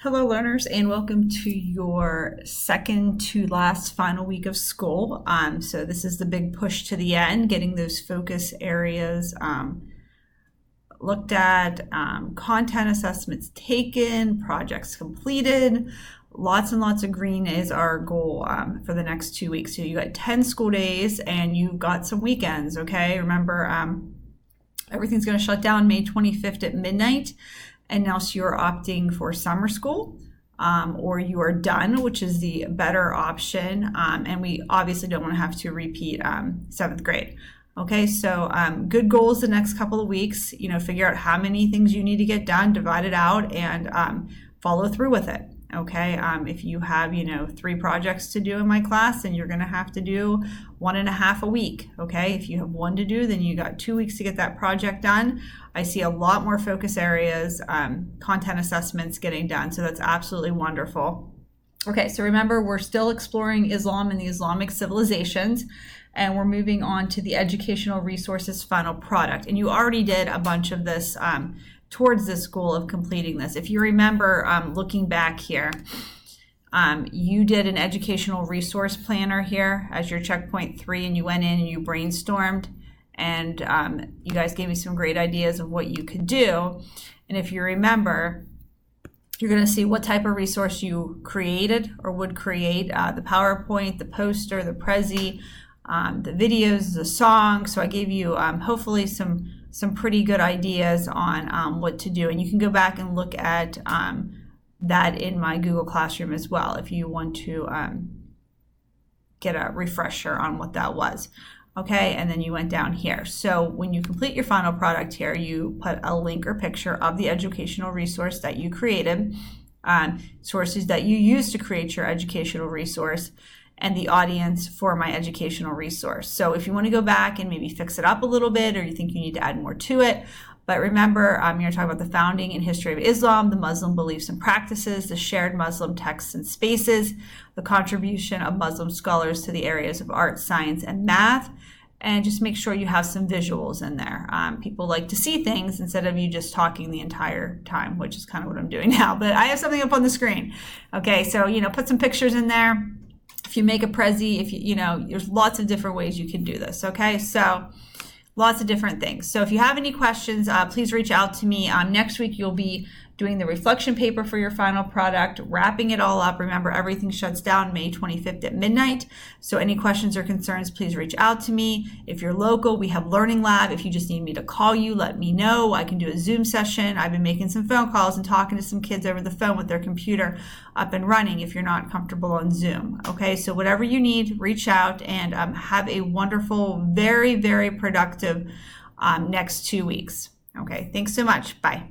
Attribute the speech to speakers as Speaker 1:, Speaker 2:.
Speaker 1: Hello, learners, and welcome to your second to last final week of school. So this is the big push to the end, getting those focus areas looked at, content assessments taken, projects completed. Lots and lots of green is our goal for the next 2 weeks. So you got 10 school days and you got some weekends, okay? Remember, everything's going to shut down May 25th at midnight. And now so you're opting for summer school or you are done, which is the better option. And we obviously don't want to have to repeat 7th grade. Okay, so good goals the next couple of weeks. Figure out how many things you need to get done, divide it out, and follow through with it. Okay, if you have 3 projects to do in my class, then you're going to have to do 1.5 a week. Okay, if you have 1 to do, then you got 2 weeks to get that project done. I see a lot more focus areas, content assessments getting done, so that's absolutely wonderful. Okay, so remember, we're still exploring Islam and the Islamic civilizations, and we're moving on to the educational resources final product. And you already did a bunch of this towards this goal of completing this. If you remember, looking back here, you did an educational resource planner here as your checkpoint 3, and you went in and you brainstormed, and you guys gave me some great ideas of what you could do. And if you remember, you're going to see what type of resource you created or would create, the PowerPoint, the poster, the Prezi, the videos, the song. So I gave you hopefully some pretty good ideas on what to do. And you can go back and look at that in my Google Classroom as well if you want to get a refresher on what that was. Okay, and then you went down here. So when you complete your final product here, you put a link or picture of the educational resource that you created, sources that you used to create your educational resource, and the audience for my educational resource. So if you want to go back and maybe fix it up a little bit, or you think you need to add more to it, but remember, you're talking about the founding and history of Islam, the Muslim beliefs and practices, the shared Muslim texts and spaces, the contribution of Muslim scholars to the areas of art, science, and math, and just make sure you have some visuals in there. People like to see things instead of you just talking the entire time, which is kind of what I'm doing now, but I have something up on the screen. Okay, so, put some pictures in there. If you make a Prezi, if there's lots of different ways you can do this, okay? So lots of different things. So if you have any questions, please reach out to me. Next week, you'll be doing the reflection paper for your final product, wrapping it all up. Remember, everything shuts down May 25th at midnight. So any questions or concerns, please reach out to me. If you're local, we have Learning Lab. If you just need me to call you, let me know. I can do a Zoom session. I've been making some phone calls and talking to some kids over the phone with their computer up and running if you're not comfortable on Zoom. Okay, so whatever you need, reach out, and have a wonderful, very, very productive next 2 weeks. Okay, thanks so much. Bye.